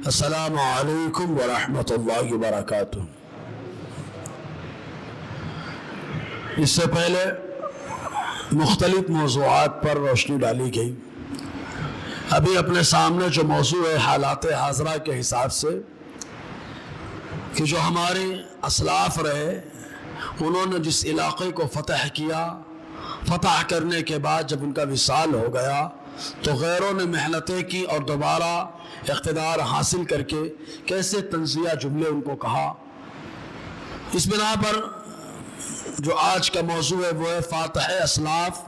السلام علیکم ورحمۃ اللہ وبرکاتہ۔ اس سے پہلے مختلف موضوعات پر روشنی ڈالی گئی۔ ابھی اپنے سامنے جو موضوع ہے حالات حاضرہ کے حساب سے کہ جو ہمارے اسلاف رہے انہوں نے جس علاقے کو فتح کیا، فتح کرنے کے بعد جب ان کا وصال ہو گیا تو غیروں نے محنتیں کی اور دوبارہ اقتدار حاصل کر کے کیسے تنزیہ جملے ان کو کہا۔ اس بنا پر جو آج کا موضوع ہے وہ ہے فاتح اسلاف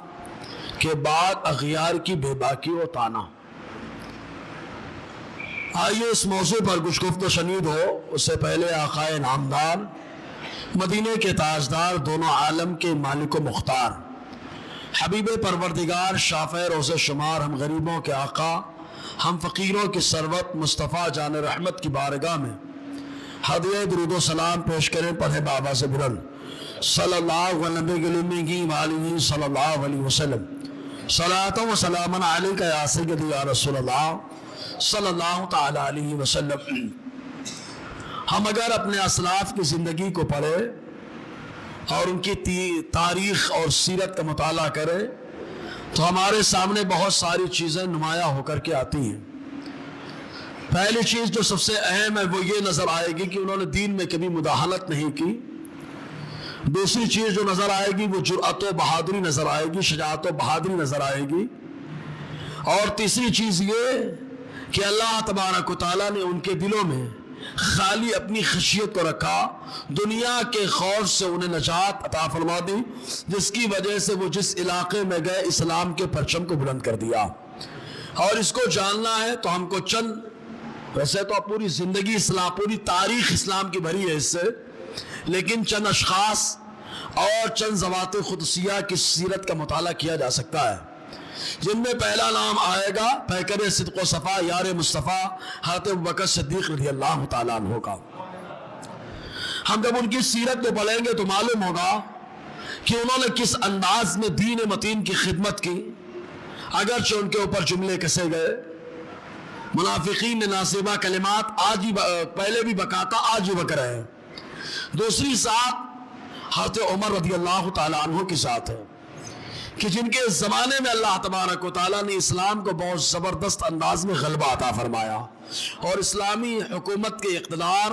کے بعد اغیار کی بے باکی و طعنہ۔ آئیے اس موضوع پر کچھ گفت و شنید ہو۔ اس سے پہلے آقائے نامدار، مدینے کے تاجدار، دونوں عالم کے مالک و مختار، حبیب پروردگار، شافع روز شمار، ہم غریبوں کے آقا، ہم فقیروں کی ثروت، مصطفیٰ جان رحمت کی بارگاہ میں ہدیہ درود و سلام پیش کریں پڑھے بابا سے بلند صلی اللہ علیہ صلی اللہ علیہ وسلم۔ صلاۃ و سلام علیک یا سیدی یا رسول اللہ صلی اللہ تعالی علیہ وسلم۔ ہم اگر اپنے اسلاف کی زندگی کو پڑھے اور ان کی تاریخ اور سیرت کا مطالعہ کرے تو ہمارے سامنے بہت ساری چیزیں نمایاں ہو کر کے آتی ہیں۔ پہلی چیز جو سب سے اہم ہے وہ یہ نظر آئے گی کہ انہوں نے دین میں کبھی مداخلت نہیں کی۔ دوسری چیز جو نظر آئے گی وہ جرأت و بہادری نظر آئے گی، شجاعت و بہادری نظر آئے گی۔ اور تیسری چیز یہ کہ اللہ تبارک و تعالیٰ نے ان کے دلوں میں خالی اپنی خشیت کو رکھا، دنیا کے خوف سے انہیں نجات عطا فرما دی، جس کی وجہ سے وہ جس علاقے میں گئے اسلام کے پرچم کو بلند کر دیا۔ اور اس کو جاننا ہے تو ہم کو ویسے تو پوری زندگی اسلام، پوری تاریخ اسلام کی بھری ہے اس سے، لیکن چند اشخاص اور چند ذوات قدسیہ کی سیرت کا مطالعہ کیا جا سکتا ہے، جن میں پہلا نام آئے گا پیکر صدق و صفا یار مصطفیٰ حضرت ابوبکر صدیق رضی اللہ تعالیٰ عنہ کا۔ ہم جب ان کی سیرت کو پڑھیں گے تو معلوم ہوگا کہ انہوں نے کس انداز میں دین متین کی خدمت کی، اگرچہ ان کے اوپر جملے کسے گئے، منافقین نے ناصبہ کلمات آج ہی پہلے بھی بکاتا آج ہی بک رہے ہیں۔ دوسری ذات حضرت عمر رضی اللہ تعالیٰ عنہ کی ذات ہے کہ جن کے زمانے میں اللہ تبارک و تعالیٰ نے اسلام کو بہت زبردست انداز میں غلبہ عطا فرمایا اور اسلامی حکومت کے اقتدار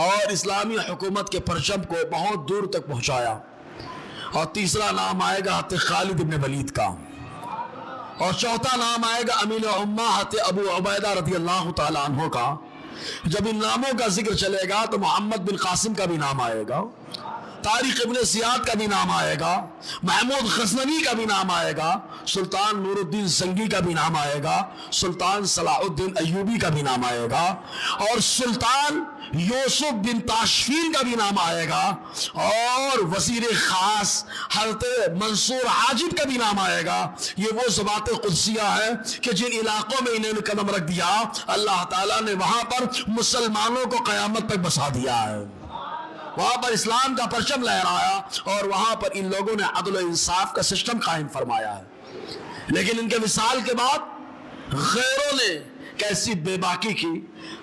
اور اسلامی حکومت کے پرچم کو بہت دور تک پہنچایا۔ اور تیسرا نام آئے گا حضرت خالد بن ولید کا، اور چوتھا نام آئے گا امین امہ حضرت ابو عبیدہ رضی اللہ تعالیٰ عنہ کا۔ جب ان ناموں کا ذکر چلے گا تو محمد بن قاسم کا بھی نام آئے گا، طارق ابن زیاد کا بھی نام آئے گا، محمود غزنوی کا بھی نام آئے گا، سلطان نور الدین زنگی کا بھی نام آئے گا، سلطان صلاح الدین ایوبی کا بھی نام آئے گا، اور سلطان یوسف بن تاشفین کا بھی نام آئے گا، اور وزیر خاص حضرت منصور حاجب کا بھی نام آئے گا۔ یہ وہ ذوات قدسیہ ہیں کہ جن علاقوں میں انہوں نے قدم رکھ دیا اللہ تعالیٰ نے وہاں پر مسلمانوں کو قیامت تک بسا دیا ہے، وہاں پر اسلام کا پرچم لہرایا اور وہاں پر ان لوگوں نے عدل و انصاف کا سسٹم قائم فرمایا ہے۔ لیکن ان کے وصال کے بعد غیروں نے کیسی بے باکی کی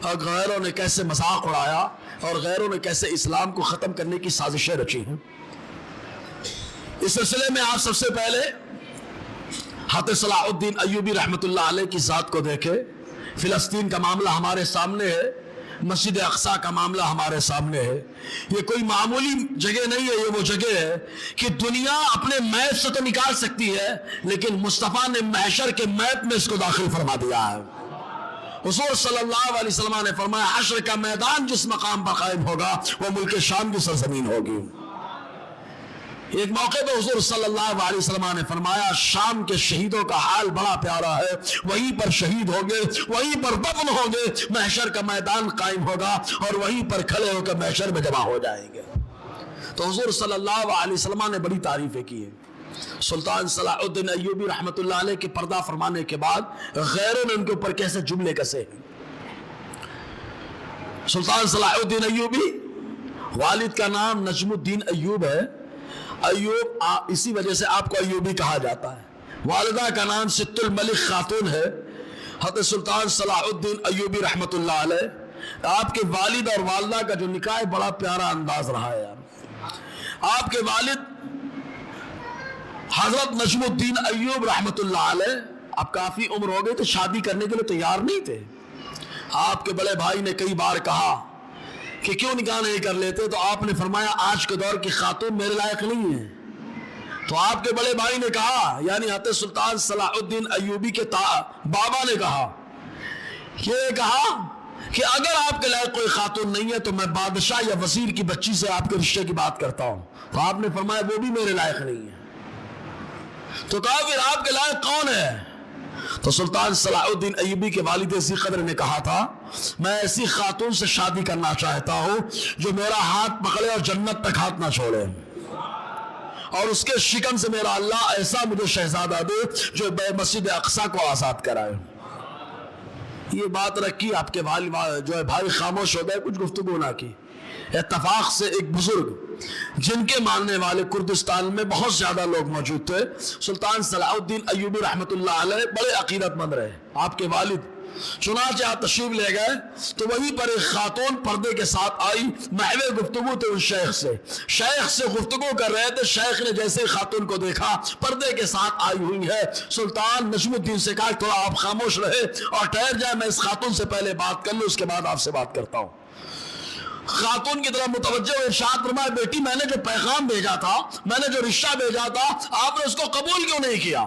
اور غیروں نے کیسے مذاق اڑایا اور غیروں نے کیسے اسلام کو ختم کرنے کی سازشیں رچی ہیں۔ اس سلسلے میں آپ سب سے پہلے حضرت صلاح الدین ایوبی رحمۃ اللہ علیہ کی ذات کو دیکھیں۔ فلسطین کا معاملہ ہمارے سامنے ہے، مسجد اقصی کا معاملہ ہمارے سامنے ہے۔ یہ کوئی معمولی جگہ نہیں ہے، یہ وہ جگہ ہے کہ دنیا اپنے میپ سے تو نکال سکتی ہے لیکن مصطفیٰ نے محشر کے میپ میں اس کو داخل فرما دیا ہے۔ حضور صلی اللہ علیہ وسلم نے فرمایا حشر کا میدان جس مقام پر قائم ہوگا وہ ملک شام کی سرزمین ہوگی۔ ایک موقع پہ حضور صلی اللہ علیہ وسلم نے فرمایا شام کے شہیدوں کا حال بڑا پیارا ہے، وہیں پر شہید ہوں گے، وہیں پر دفن ہوں گے، محشر کا میدان قائم ہوگا اور وہیں پر کھڑے ہو کر محشر میں جمع ہو جائیں گے۔ تو حضور صلی اللہ علیہ وسلم نے بڑی تعریفیں کی ہیں۔ سلطان صلاح الدین ایوبی رحمۃ اللہ علیہ کے پردہ فرمانے کے بعد غیروں نے ان کے اوپر کیسے جملے کسے ہیں۔ سلطان صلاح الدین ایوبی، والد کا نام نجم الدین ایوب ہے، ایوب اسی وجہ سے آپ کو ایوبی کہا جاتا ہے، والدہ کا نام ست الملک خاتون ہے، حضرت سلطان صلاح الدین ایوبی رحمۃ اللہ علیہ، آپ کے والد اور والدہ کا جو نکاح ہے بڑا پیارا انداز رہا ہے یار۔ آپ کے والد حضرت نجم الدین ایوب رحمۃ اللہ علیہ اب کافی عمر ہو گئی تو شادی کرنے کے لیے تیار نہیں تھے۔ آپ کے بڑے بھائی نے کئی بار کہا کہ کیوں نکاح نہیں کر لیتے، تو آپ نے فرمایا آج کے دور کی خاتون میرے لائق نہیں ہے۔ تو آپ کے بڑے بھائی نے کہا، یعنی حضرت سلطان صلاح الدین ایوبی کے بابا نے کہا کہ اگر آپ کے لائق کوئی خاتون نہیں ہے تو میں بادشاہ یا وزیر کی بچی سے آپ کے رشتے کی بات کرتا ہوں۔ تو آپ نے فرمایا وہ بھی میرے لائق نہیں ہے۔ تو کہا پھر آپ کے لائق کون ہے؟ تو سلطان صلاح الدین ایوبی کے والد ذی قدر نے کہا تھا، میں ایسی خاتون سے شادی کرنا چاہتا ہوں جو میرا ہاتھ پکڑے اور جنت تک ہاتھ نہ چھوڑے، اور اس کے شکم سے میرا اللہ ایسا مجھے شہزادہ دے جو مسجد اقصی کو آزاد کرائے۔ یہ بات رکھی، آپ کے والد جو ہے بھائی خاموش ہو گئے، کچھ گفتگو نہ کی۔ اتفاق سے ایک بزرگ جن کے ماننے والے کردستان میں بہت زیادہ لوگ موجود تھے، سلطان صلاح الدین ایوبی رحمۃ اللہ علیہ بڑے عقیدت مند رہے۔ آپ کے والد چنانچہ آپ تشریف لے گئے تو وہیں پر ایک خاتون پردے کے ساتھ آئی، محو گفتگو تھے اس شیخ سے گفتگو کر رہے تھے۔ شیخ نے جیسے خاتون کو دیکھا پردے کے ساتھ آئی ہوئی ہے، سلطان نجم الدین سے کہا تھوڑا آپ خاموش رہے اور ٹھہر جائے، میں اس خاتون سے پہلے بات کر لوں، اس کے بعد آپ سے بات کرتا ہوں۔ خاتون کی طرف متوجہ ہوئے، ارشاد فرمایا بیٹی میں نے جو پیغام بھیجا تھا، میں نے جو رشتہ بھیجا تھا، آپ نے اس کو قبول کیوں نہیں کیا؟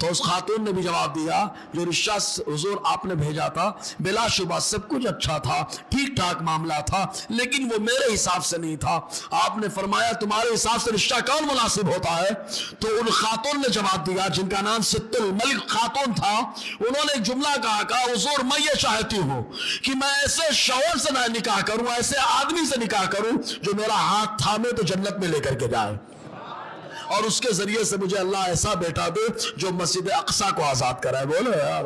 تو اس خاتون نے بھی جواب دیا، جو رشتہ حضور آپ نے بھیجا تھا بلا شبہ سب کچھ اچھا تھا، ٹھیک ٹھاک معاملہ تھا، لیکن وہ میرے حساب سے نہیں تھا۔ آپ نے فرمایا تمہارے حساب سے رشتہ کون مناسب ہوتا ہے؟ تو ان خاتون نے جواب دیا جن کا نام ست الملک خاتون تھا، انہوں نے ایک جملہ کہا حضور میں یہ چاہتی ہوں کہ میں ایسے شوہر سے نکاح کروں، ایسے آدمی سے نکاح کروں جو میرا ہاتھ تھامے تو جنت میں لے کر کے جائے، اور اس کے ذریعے سے مجھے اللہ ایسا بیٹا دے جو مسجد اقصی کو آزاد کرائے۔ بولو یار،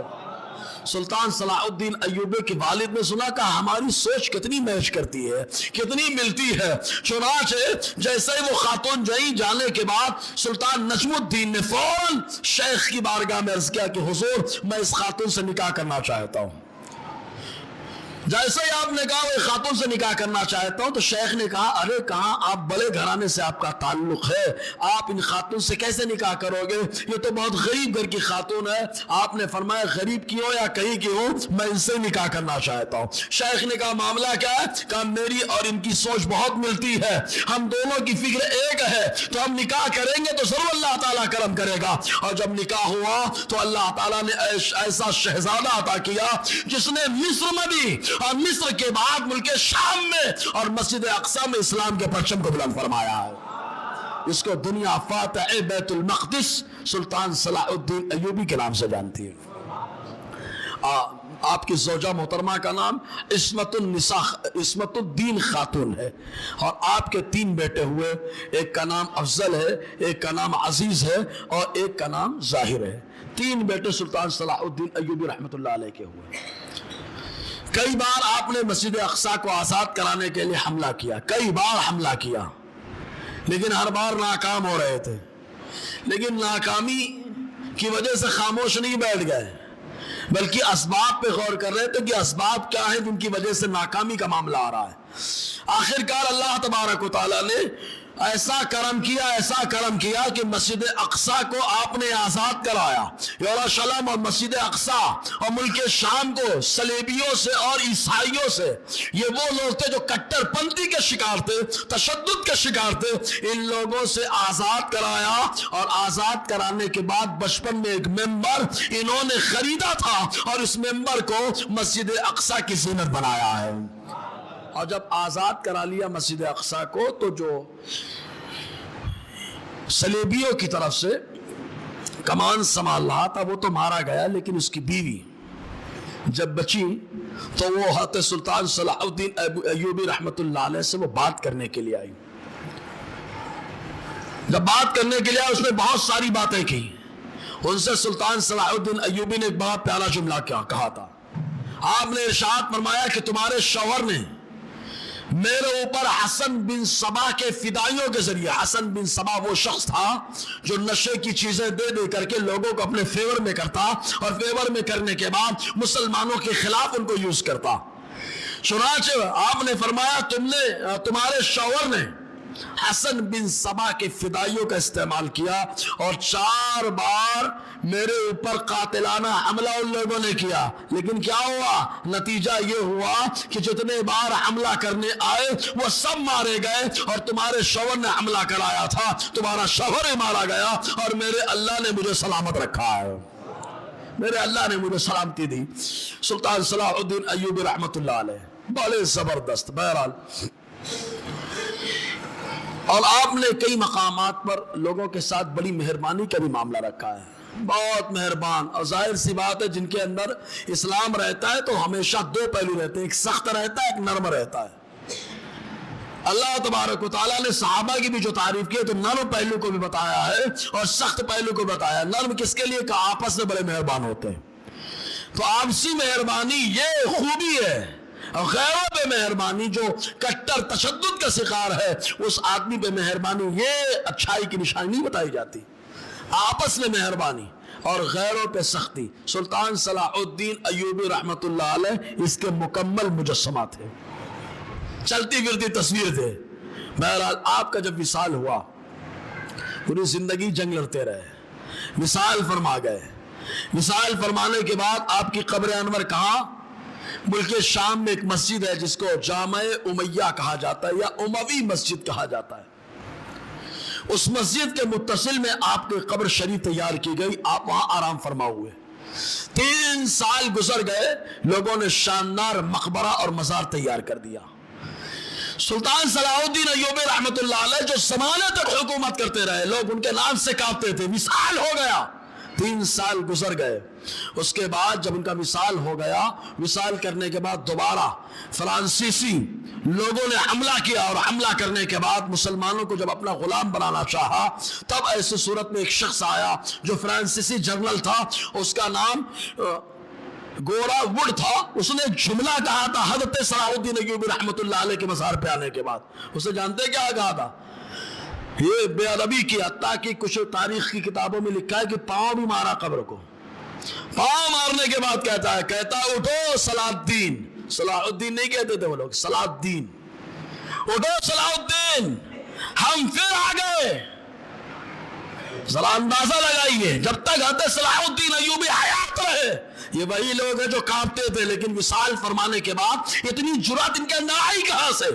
سلطان صلاح الدین ایوبی کے والد نے سنا کہ ہماری سوچ کتنی میچ کرتی ہے، کتنی ملتی ہے۔ چنانچہ جیسے ہی وہ خاتون جانے کے بعد سلطان نجم الدین نے فوراً شیخ کی بارگاہ میں عرض کیا کہ حضور میں اس خاتون سے نکاح کرنا چاہتا ہوں۔ جیسے ہی آپ نے کہا وہ خاتون سے نکاح کرنا چاہتا ہوں، تو شیخ نے کہا ارے کہاں آپ بڑے گھرانے سے آپ کا تعلق ہے، آپ ان خاتون سے کیسے نکاح کرو گے؟ یہ تو بہت غریب گھر کی خاتون ہے۔ آپ نے فرمایا غریب کی ہو یا کہیں کی ہو، میں ان سے نکاح کرنا چاہتا ہوں۔ شیخ نے کہا معاملہ کیا ہے؟ کہا میری اور ان کی سوچ بہت ملتی ہے، ہم دونوں کی فکر ایک ہے، تو ہم نکاح کریں گے تو ضرور اللہ تعالیٰ کرم کرے گا۔ اور جب نکاح ہوا تو اللہ تعالیٰ نے ایسا شہزادہ عطا کیا جس نے مصر میں بھی اور مصر کے بعد ملک شام میں اور مسجد اقصی میں اسلام کے پرچم کو بلند فرمایا ہے۔ اس کو دنیا فاتح بیت المقدس سلطان صلاح الدین ایوبی کے نام سے جانتی ہے۔ آپ کی زوجہ محترمہ کا نام عصمت الدین خاتون ہے، اور آپ کے 3 بیٹے ہوئے، ایک کا نام افضل ہے، ایک کا نام عزیز ہے اور ایک کا نام ظاہر ہے۔ 3 بیٹے سلطان صلاح الدین ایوبی رحمۃ اللہ علیہ کے ہوئے۔ کئی بار آپ نے مسجد اقصی کو آزاد کرانے کے لیے حملہ کیا، کئی بار حملہ کیا، لیکن ہر بار ناکام ہو رہے تھے۔ لیکن ناکامی کی وجہ سے خاموش نہیں بیٹھ گئے، بلکہ اسباب پہ غور کر رہے تھے کہ اسباب کیا ہیں جن کی وجہ سے ناکامی کا معاملہ آ رہا ہے۔ آخرکار اللہ تبارک و تعالیٰ نے ایسا کرم کیا کہ مسجد اقصی کو آپ نے آزاد کرایا۔ یروشلم اور مسجد اقصی اور ملک شام کو صلیبیوں سے اور عیسائیوں سے، یہ وہ لوگ تھے جو کٹر پنتھی کے شکار تھے، تشدد کے شکار تھے، ان لوگوں سے آزاد کرایا۔ اور آزاد کرانے کے بعد بچپن میں ایک ممبر انہوں نے خریدا تھا اور اس ممبر کو مسجد اقصی کی زینت بنایا ہے۔ اور جب آزاد کرا لیا مسجد اقصی کو، تو جو صلیبیوں کی طرف سے کمان سنبھال رہا تھا وہ تو مارا گیا، لیکن اس کی بیوی جب بچی تو وہ حضرت سلطان صلاح الدین ایوبی رحمۃ اللہ علیہ سے وہ بات کرنے کے لیے آئی۔ جب بات کرنے کے لیے آئی، اس نے بہت ساری باتیں کی۔ ان سے سلطان صلاح الدین ایوبی نے ایک بہت پیارا جملہ کہا تھا۔ آپ نے ارشاد فرمایا کہ تمہارے شوہر نے میرے اوپر حسن بن صبا کے فدائیوں کے ذریعے. حسن بن صبا وہ شخص تھا جو نشے کی چیزیں دے دے کر کے لوگوں کو اپنے فیور میں کرتا اور فیور میں کرنے کے بعد مسلمانوں کے خلاف ان کو یوز کرتا. چنانچہ آپ نے فرمایا تمہارے شوہر نے حسن بن صبا کے فدائیوں کا استعمال کیا اور 4 بار میرے اوپر قاتلانہ حملہ ان لوگوں نے کیا. لیکن کیا ہوا؟ نتیجہ یہ ہوا کہ جتنے بار حملہ کرنے آئے وہ سب مارے گئے اور تمہارے شوہر نے حملہ کرایا تھا، تمہارا شوہر ہی مارا گیا اور میرے اللہ نے مجھے سلامت رکھا ہے، میرے اللہ نے مجھے سلامتی دی. سلطان صلاح الدین ایوبی رحمت اللہ علیہ بڑے زبردست. بہرحال اور آپ نے کئی مقامات پر لوگوں کے ساتھ بڑی مہربانی کا بھی معاملہ رکھا ہے، بہت مہربان. اور ظاہر سی بات ہے جن کے اندر اسلام رہتا ہے تو ہمیشہ 2 پہلو رہتے ہیں، ایک سخت رہتا ہے، ایک نرم رہتا ہے. اللہ تبارک و تعالیٰ نے صحابہ کی بھی جو تعریف کی ہے تو نرم پہلو کو بھی بتایا ہے اور سخت پہلو کو بتایا. نرم کس کے لیے؟ کہ آپس میں بڑے مہربان ہوتے ہیں. تو آپسی مہربانی یہ خوبی ہے. اور غیروں پہ مہربانی جو کٹر تشدد کا شکار ہے اس آدمی پہ مہربانی یہ اچھائی کی نشانی نہیں بتائی جاتی. آپس میں مہربانی اور غیروں پہ سختی. سلطان صلاح الدین ایوبی رحمت اللہ علیہ اس کے مکمل مجسمہ تھے، چلتی پھرتی تصویر تھے. بہرحال آپ کا جب وصال ہوا، پوری زندگی جنگ لڑتے رہے، وصال فرما گئے. وصال فرمانے کے بعد آپ کی قبر انور کہاں؟ ملک شام میں ایک مسجد ہے جس کو جامع امیہ کہا جاتا ہے یا اموی مسجد کہا جاتا ہے. اس مسجد کے متصل میں آپ کی قبر شریف تیار کی گئی. آپ وہاں آرام فرما ہوئے. 3 سال گزر گئے، لوگوں نے شاندار مقبرہ اور مزار تیار کر دیا. سلطان صلاح الدین ایوبی رحمت اللہ علیہ جو زمانے تک حکومت کرتے رہے، لوگ ان کے نام سے کانپتے تھے. وصال ہو گیا، 3 سال گزر گئے. اس کے بعد جب ان کا وصال ہو گیا، وصال کرنے کے بعد دوبارہ فرانسیسی لوگوں نے حملہ کیا اور حملہ کرنے کے بعد مسلمانوں کو جب اپنا غلام بنانا چاہا تب ایسی صورت میں ایک شخص آیا جو فرانسیسی جنرل تھا، اس کا نام گورا وڈ تھا. اس نے ایک جملہ کہا تھا حضرت صلاح الدین ایوبی رحمت اللہ علیہ کے مزار پہ آنے کے بعد. اسے جانتے کیا کہا تھا؟ یہ بے ادبی کیا، تاکہ کچھ تاریخ کی کتابوں میں لکھا ہے کہ پاؤں بھی مارا قبر کو. پاؤں مارنے کے بعد کہتا ہے اٹھو صلاح الدین. صلاح الدین نہیں کہتے تھے وہ لوگ، صلاح الدین. اٹھو صلاح الدین، ہم پھر آ گئے. ذرا اندازہ لگائیے، جب تک حضرت صلاح الدین ایوبی حیات رہے یہ وہی لوگ ہیں جو کانپتے تھے، لیکن وصال فرمانے کے بعد اتنی جرات ان کے اندر آئی کہاں سے؟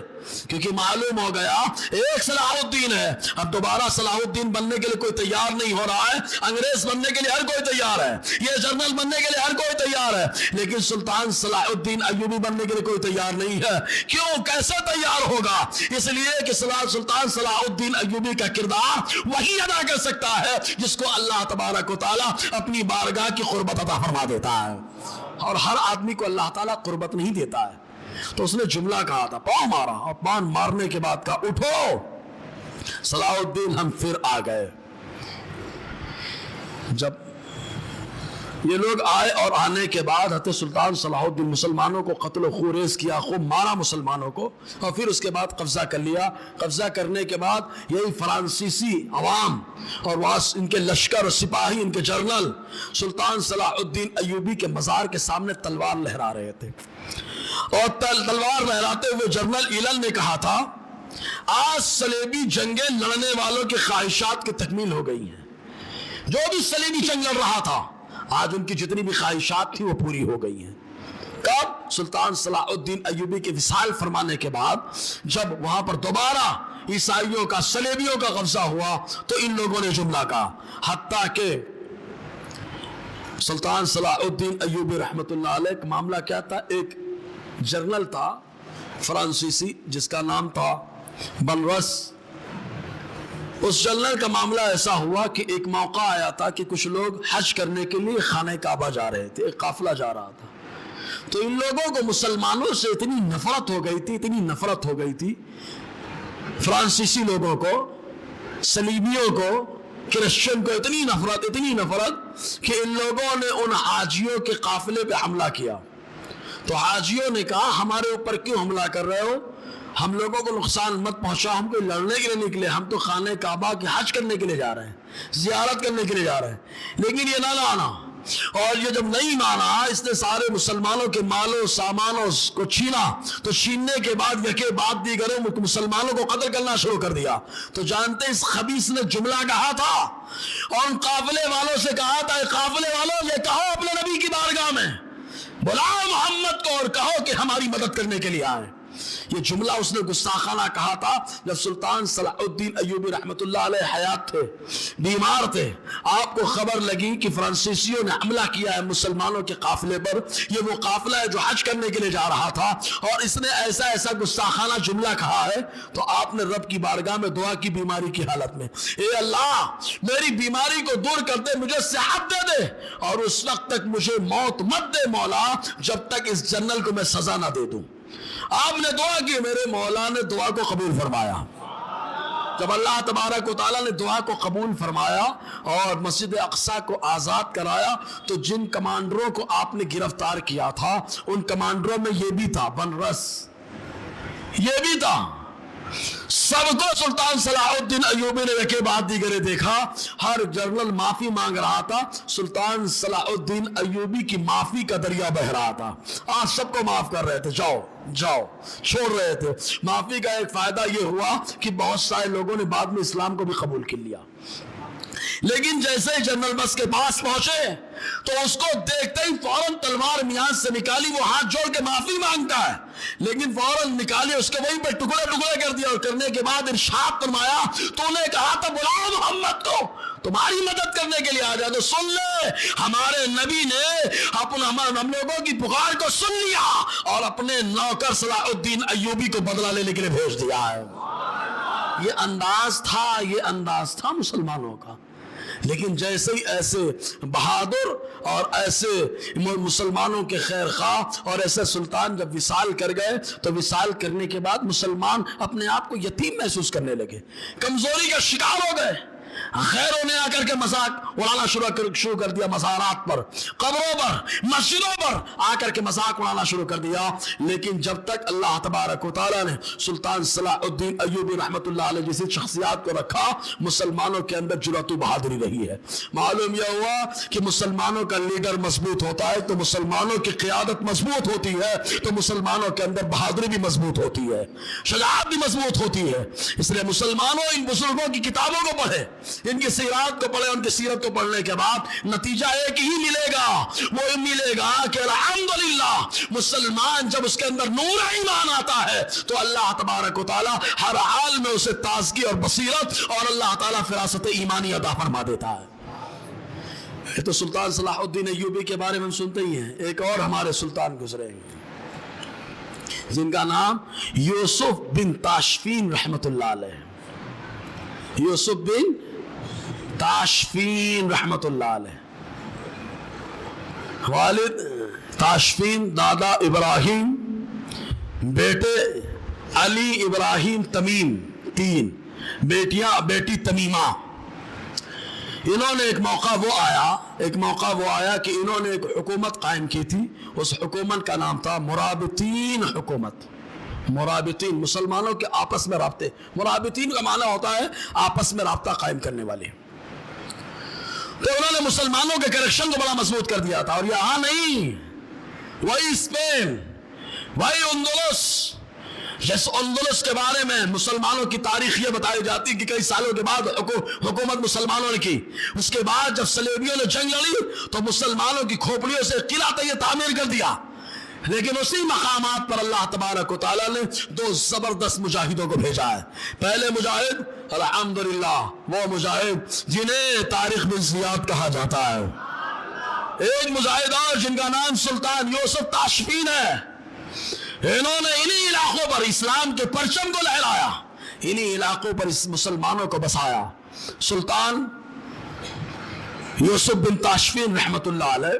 کیونکہ معلوم ہو گیا ایک صلاح الدین ہے، اب دوبارہ صلاح الدین بننے کے لیے کوئی تیار نہیں ہو رہا ہے. انگریز بننے کے لیے ہر کوئی تیار ہے، یہ جنرل بننے کے لیے ہر کوئی تیار ہے، لیکن سلطان صلاح الدین ایوبی بننے کے لیے کوئی تیار نہیں ہے. کیوں؟ کیسے تیار ہوگا؟ اس لیے کہ سلطان صلاح الدین ایوبی کا کردار وہی ادا کر سکتا ہے جس کو اللہ تبارک و تعالیٰ اپنی بارگاہ کی قربت عطا فرما دیتا ہے، اور ہر آدمی کو اللہ تعالیٰ قربت نہیں دیتا ہے. تو اس نے جملہ کہا تھا، پاؤں مارا، اور پاؤں مارنے کے بعد کہا اٹھو صلاح الدین، ہم پھر آ گئے. جب یہ لوگ آئے اور آنے کے بعد حضرت سلطان صلاح الدین مسلمانوں کو قتل و خوریز کیا، خوب مارا مسلمانوں کو، اور پھر اس کے بعد قبضہ کر لیا. قبضہ کرنے کے بعد یہی فرانسیسی عوام اور وہاں ان کے لشکر اور سپاہی، ان کے جنرل سلطان صلاح الدین ایوبی کے مزار کے سامنے تلوار لہرا رہے تھے. اور تلوار لہراتے ہوئے جنرل ایلن نے کہا تھا آج صلیبی جنگیں لڑنے والوں کی خواہشات کی تکمیل ہو گئی ہیں. جو بھی صلیبی جنگ لڑ رہا تھا آج ان کی جتنی بھی خواہشات تھی وہ پوری ہو گئی ہیں. کب؟ سلطان صلاح الدین ایوبی کے وصال فرمانے کے بعد جب وہاں پر دوبارہ عیسائیوں کا، صلیبیوں کا قبضہ ہوا تو ان لوگوں نے جملہ کہا. حتیٰ کہ سلطان صلاح الدین ایوبی رحمت اللہ علیہ کا معاملہ کیا تھا؟ ایک جنرل تھا فرانسیسی جس کا نام تھا بنرس. اس جنرل کا معاملہ ایسا ہوا کہ ایک موقع آیا تھا کہ کچھ لوگ حج کرنے کے لیے خانہ کعبہ جا رہے تھے، ایک قافلہ جا رہا تھا. تو ان لوگوں کو مسلمانوں سے اتنی نفرت ہو گئی تھی فرانسیسی لوگوں کو، صلیبیوں کو، کرسچن کو، اتنی نفرت کہ ان لوگوں نے ان حاجیوں کے قافلے پہ حملہ کیا. تو حاجیوں نے کہا ہمارے اوپر کیوں حملہ کر رہے ہو؟ ہم لوگوں کو نقصان مت پہنچا، ہم کوئی لڑنے کے لیے نکلے، ہم تو خانہ کعبہ کے حج کرنے کے لیے جا رہے ہیں، زیارت کرنے کے لیے جا رہے ہیں، لیکن یہ نہ لانا۔ اور یہ جب نہیں مانا، اس نے سارے مسلمانوں کے مالوں سامانوں کو چھینا، تو چھیننے کے بعد یکے بعد دیگروں مسلمانوں کو قتل کرنا شروع کر دیا۔ تو جانتے اس خبیث نے جملہ کہا تھا اور ان قافلے والوں سے کہا تھا، قافلے والوں یہ کہو اپنے نبی کی بارگاہ میں بلاؤ محمد کو اور کہو کہ ہماری مدد کرنے کے لیے آئے۔ یہ جملہ اس نے گستاخانہ کہا تھا جب سلطان صلاح الدین ایوبی رحمت اللہ علیہ حیات تھے، بیمار تھے۔ آپ کو خبر لگی کہ فرانسیسیوں نے حملہ کیا ہے مسلمانوں کے قافلے پر، یہ وہ قافلہ ہے جو حج کرنے کے لیے جا رہا تھا، اور اس نے ایسا ایسا گستاخانہ جملہ کہا ہے۔ تو آپ نے رب کی بارگاہ میں دعا کی بیماری کی حالت میں، اے اللہ میری بیماری کو دور کر دے، مجھے صحت دے دے، اور اس وقت تک مجھے موت مت دے مولا جب تک اس جنرل کو میں سزا نہ دے دوں۔ آپ نے دعا کی، میرے مولا نے دعا کو قبول فرمایا۔ جب اللہ تبارک و تعالیٰ نے دعا کو قبول فرمایا اور مسجد اقصی کو آزاد کرایا، تو جن کمانڈروں کو آپ نے گرفتار کیا تھا ان کمانڈروں میں یہ بھی تھا بنرس، یہ بھی تھا۔ سب کو سلطان صلاح الدین ایوبی نے یکے بعد دیگرے دیکھا، ہر جنرل معافی مانگ رہا تھا، سلطان صلاح الدین ایوبی کی معافی کا دریا بہ رہا تھا۔ آج سب کو معاف کر رہے تھے، جاؤ جاؤ چھوڑ رہے تھے۔ معافی کا ایک فائدہ یہ ہوا کہ بہت سارے لوگوں نے بعد میں اسلام کو بھی قبول کر لیا، لیکن جیسے ہی جنرل بس کے پاس پہنچے تو اس کو دیکھتے ہی فوراً تلوار میان سے نکالی، وہ ہاتھ جوڑ کے معافی مانگتا ہے، لیکن فوراً نکالی، اس کے وہیں پہ ٹکڑے ٹکڑے کر دیا، اور کرنے کے بعد ارشاد فرمایا تو نے کہا تھا بلاؤ محمد کو تمہاری مدد کرنے کے لیے آ جائے، تو سن لے ہمارے نبی نے ہم لوگوں کی پکار کو سن لیا اور اپنے نوکر صلاح الدین ایوبی کو بدلہ لینے کے لیے بھیج دیا ہے۔ یہ انداز تھا مسلمانوں کا۔ لیکن جیسے ہی ایسے بہادر اور ایسے مسلمانوں کے خیر خواہ اور ایسے سلطان جب وصال کر گئے، تو وصال کرنے کے بعد مسلمان اپنے آپ کو یتیم محسوس کرنے لگے، کمزوری کا شکار ہو گئے۔ غیروں نے آ کر کے مذاق اڑانا شروع کر دیا، مزارات پر، قبروں پر، مسجدوں پر آ کر کے مذاق اڑانا شروع کر دیا۔ لیکن جب تک اللہ تبارک و تعالیٰ نے سلطان صلاح الدین ایوبی رحمت اللہ علیہ جیسی شخصیات کو رکھا، مسلمانوں کے اندر جرأت و بہادری رہی ہے۔ معلوم یہ ہوا کہ مسلمانوں کا لیڈر مضبوط ہوتا ہے تو مسلمانوں کی قیادت مضبوط ہوتی ہے، تو مسلمانوں کے اندر بہادری بھی مضبوط ہوتی ہے، شجاعت بھی مضبوط ہوتی ہے۔ اس لیے مسلمانوں ان بزرگوں کی کتابوں کو پڑھے، ان کی سیرات کو پڑھے، ان کی سیرت کو پڑھنے کے بعد نتیجہ ایک ہی ملے گا، وہ ملے گا کہ الحمدللہ مسلمان جب اس کے اندر نور ایمان آتا ہے تو اللہ تبارک و تعالی ہر حال میں اسے تازگی اور بصیرت اور اللہ تعالی فراست ایمانی عطا فرما دیتا ہے۔ یہ تو سلطان صلاح الدین ایوبی کے بارے میں ہم سنتے ہی ہیں، ایک اور ہمارے سلطان گزرے ہیں جن کا نام یوسف بن تاشفین رحمت اللہ علیہ، یوسف بن تاشفین رحمت اللہ علیہ، والد تاشفین، دادا ابراہیم، بیٹے علی ابراہیم تمیم، 3 بیٹیاں، بیٹی تمیمہ۔ انہوں نے ایک موقع وہ آیا کہ انہوں نے ایک حکومت قائم کی تھی، اس حکومت کا نام تھا مرابطین حکومت۔ مرابطین مسلمانوں کے آپس میں رابطے، مرابطین کا معنی ہوتا ہے آپس میں رابطہ قائم کرنے والے۔ تو انہوں نے مسلمانوں کے کنیکشن کو بڑا مضبوط کر دیا تھا، اور یہاں نہیں، وہی اسپین، وہی اندلس، جس اندلس کے بارے میں مسلمانوں کی تاریخ یہ بتائی جاتی کہ کئی سالوں کے بعد حکومت مسلمانوں نے کی۔ اس کے بعد جب صلیبیوں نے جنگ لڑی تو مسلمانوں کی کھوپڑیوں سے قلعہ یہ تعمیر کر دیا، لیکن اسی مقامات پر اللہ تبارک و تعالیٰ نے 2 زبردست مجاہدوں کو بھیجا ہے۔ پہلے مجاہد الحمدللہ وہ مجاہد جنہیں طارق بن زیاد کہا جاتا ہے، ایک مجاہد اور جن کا نام سلطان یوسف تاشفین ہے۔ انہوں نے انہی علاقوں پر اسلام کے پرچم کو لہرایا، انہی علاقوں پر اس مسلمانوں کو بسایا۔ سلطان یوسف بن تاشفین رحمت اللہ علیہ،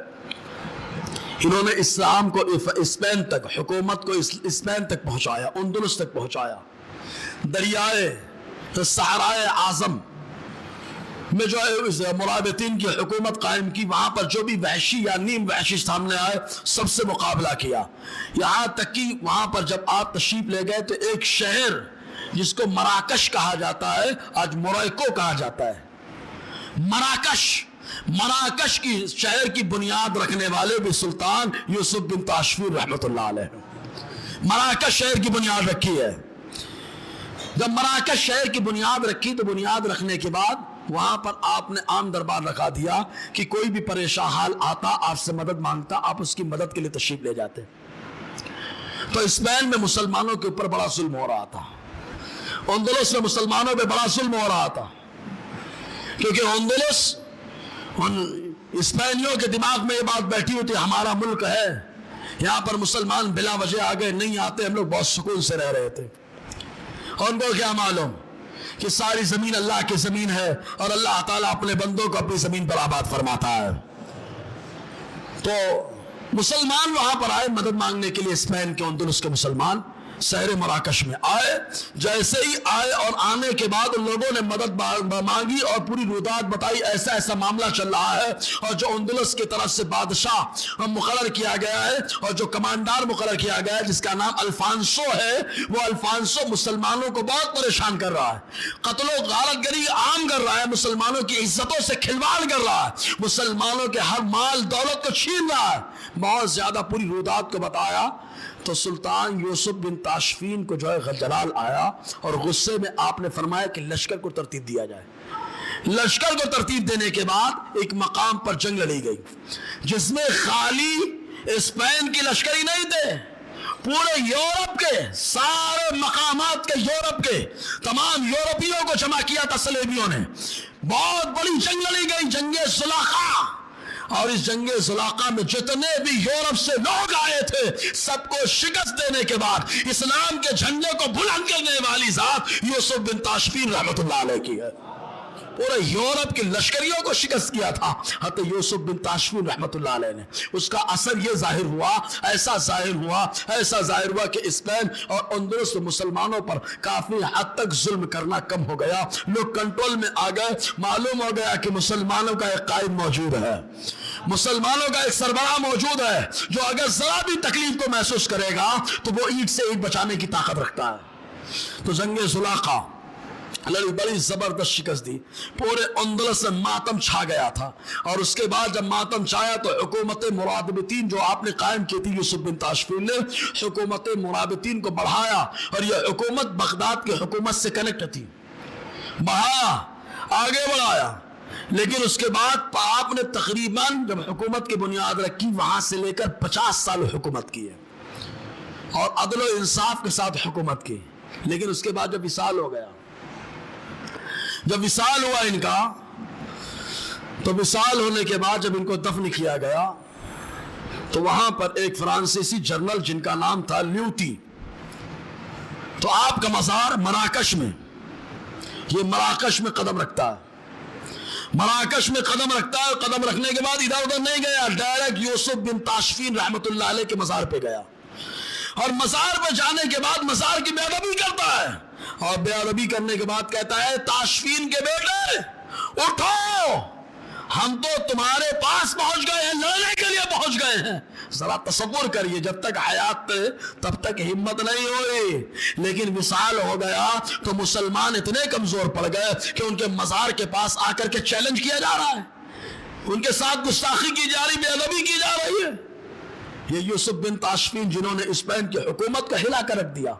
انہوں نے اسلام کو اسپین تک، حکومت کو اسپین تک پہنچایا، اندلس تک پہنچایا، دریائے صحرائے اعظم میں جو ہے مرابطین کی حکومت قائم کی، وہاں پر جو بھی وحشی یا نیم وحشی سامنے آئے سب سے مقابلہ کیا، یہاں تک کہ وہاں پر جب آپ تشریف لے گئے تو ایک شہر جس کو مراکش کہا جاتا ہے، آج موریکو کہا جاتا ہے، مراکش کی شہر کی بنیاد رکھنے والے بھی سلطان یوسف بن تاشفین رحمۃ اللہ علیہ، مراکش شہر کی بنیاد رکھی ہے۔ جب مراکش شہر کی بنیاد رکھی تو بنیاد رکھنے کے بعد وہاں پر آپ نے عام دربار رکھا دیا کہ کوئی بھی پریشان حال آتا آپ سے مدد مانگتا، آپ اس کی مدد کے لیے تشریف لے جاتے۔ تو اسپین میں مسلمانوں کے اوپر بڑا ظلم ہو رہا تھا، اندلس میں مسلمانوں پہ بڑا ظلم ہو رہا تھا، کیونکہ اندلس ان اسپینیوں کے دماغ میں یہ بات بیٹھی ہوئی تھی ہمارا ملک ہے، یہاں پر مسلمان بلا وجہ آگے نہیں آتے، ہم لوگ بہت سکون سے رہ رہے تھے۔ اور ان کو کیا معلوم کہ ساری زمین اللہ کی زمین ہے اور اللہ تعالیٰ اپنے بندوں کو اپنی زمین پر آباد فرماتا ہے۔ تو مسلمان وہاں پر آئے مدد مانگنے کے لیے، اسپین کے اندلس کے مسلمان شہر مراکش میں آئے۔ جیسے ہی آئے اور آنے کے بعد ان لوگوں نے مدد مانگی اور پوری روایت بتائی ایسا ایسا معاملہ چل رہا ہے، اور جو اندلس کی طرف سے بادشاہ مقرر کیا گیا ہے اور جو کمانڈار مقرر کیا گیا ہے جس کا نام الفانسو ہے، وہ الفانسو مسلمانوں کو بہت پریشان کر رہا ہے، قتل و غارت گری عام کر رہا ہے، مسلمانوں کی عزتوں سے کھلواڑ کر رہا ہے، مسلمانوں کے ہر مال دولت کو چھین رہا ہے، بہت زیادہ پوری روایت کو بتایا۔ تو سلطان یوسف بن تاشفین کو جو ہے جلال آیا اور غصے میں آپ نے فرمایا کہ لشکر کو ترتیب دیا جائے۔ لشکر کو ترتیب دینے کے بعد ایک مقام پر جنگ لڑی گئی جس میں خالی اسپین کی لشکری نہیں تھے، پورے یورپ کے سارے مقامات کے، یورپ کے تمام یورپیوں کو جمع کیا تھا صلیبیوں نے۔ بہت بڑی جنگ لڑی گئی، جنگ زلاقہ، اور اس جنگ زلاقہ میں جتنے بھی یورپ سے لوگ آئے تھے سب کو شکست دینے کے بعد اسلام کے جھنڈے کو بلند کرنے والی ذات یوسف بن تاشفین رحمۃ اللہ علیہ کی ہے۔ پورے یورپ کی لشکریوں کو شکست کیا تھا حضرت یوسف بن تاشفین رحمۃ اللہ علیہ نے۔ اس کا اثر یہ ظاہر ہوا، ایسا ظاہر ہوا کہ اسپین اور اندلس مسلمانوں پر کافی حد تک ظلم کرنا کم ہو گیا، لوگ کنٹرول میں آ گئے، معلوم ہو گیا کہ مسلمانوں کا ایک قائد موجود ہے، مسلمانوں کا ایک سربراہ موجود ہے جو اگر ذرا بھی تکلیف کو محسوس کرے گا تو وہ اینٹ سے اینٹ بچانے کی طاقت رکھتا ہے۔ تو جنگ زلاقہ لڑی، بڑی زبردست شکست دی، پورے اندلس میں ماتم چھا گیا تھا، اور اس کے بعد جب ماتم چھایا تو حکومت مرابطین جو آپ نے قائم کی تھی یوسف بن تاشفین نے، حکومت مرابطین کو بڑھایا، اور یہ حکومت بغداد کی حکومت سے کنیکٹ تھی، بڑھایا، آگے بڑھایا، لیکن اس کے بعد آپ نے تقریباً جب حکومت کی بنیاد رکھی وہاں سے لے کر 50 سال حکومت کی ہے اور عدل و انصاف کے ساتھ حکومت کی، لیکن اس کے بعد جب وصال ہو گیا، جب وصال ہوا ان کا، تو وصال ہونے کے بعد جب ان کو دفن کیا گیا تو وہاں پر ایک فرانسیسی جنرل جن کا نام تھا لیوتی، تو آپ کا مزار مراکش میں، یہ مراکش میں قدم رکھتا ہے، مراکش میں قدم رکھتا ہے، قدم رکھنے کے بعد ادھر ادھر نہیں گیا، ڈائریکٹ یوسف بن تاشفین رحمۃ اللہ علیہ کے مزار پہ گیا، اور مزار پہ جانے کے بعد مزار کی بے ادبی کرتا ہے، اور بے ادبی کرنے کے بعد کہتا ہے تاشفین کے بیٹے اٹھو، ہم تو تمہارے پاس پہنچ گئے ہیں، لڑنے کے لیے پہنچ گئے ہیں۔ ذرا تصور کریے، جب تک حیات تھے تب تک ہمت نہیں ہوئی، لیکن وصال ہو گیا تو مسلمان اتنے کمزور پڑ گئے کہ ان کے مزار کے پاس آ کر کے چیلنج کیا جا رہا ہے، ان کے ساتھ گستاخی کی جا رہی، بے ادبی کی جا رہی ہے۔ یہ یوسف بن تاشفین جنہوں نے اسپین کی حکومت کا ہلا کر رکھ دیا،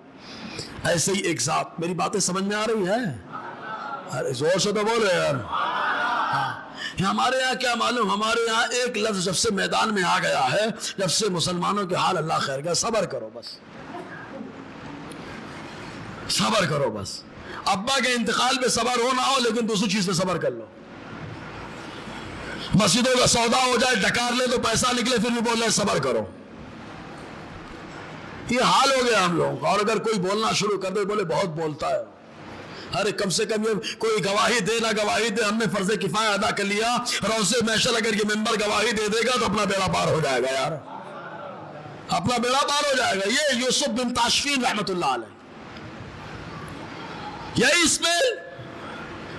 ایسے ہی ایک ذات، میری باتیں سمجھ میں آ رہی ہیں؟ زور سے تو بولے یار۔ ہمارے یہاں کیا معلوم، ہمارے یہاں ایک لفظ جب سے میدان میں آ گیا ہے، جب سے مسلمانوں کے حال اللہ خیر گیا، صبر کرو بس، صبر کرو بس، ابا کے انتقال پہ صبر ہو نہ ہو لیکن دوسری چیز پہ صبر کر لو، مسجدوں کا سودا ہو جائے، ڈکار لے تو پیسہ نکلے پھر بھی بول رہے صبر کرو، یہ حال ہو گیا ہم لوگوں کا۔ اور اگر کوئی بولنا شروع کر دے، بولے بہت بولتا ہے، ارے کم سے کم یہ کوئی گواہی دے نہ گواہی دے، ہم نے فرض کفایہ ادا کر لیا، روزے محشر اگر یہ ممبر گواہی دے دے گا تو اپنا بیڑا پار ہو جائے گا یار، اپنا بیڑا پار ہو جائے گا۔ یہ یوسف بن تاشفین رحمۃ اللہ علیہ، یہی اس میں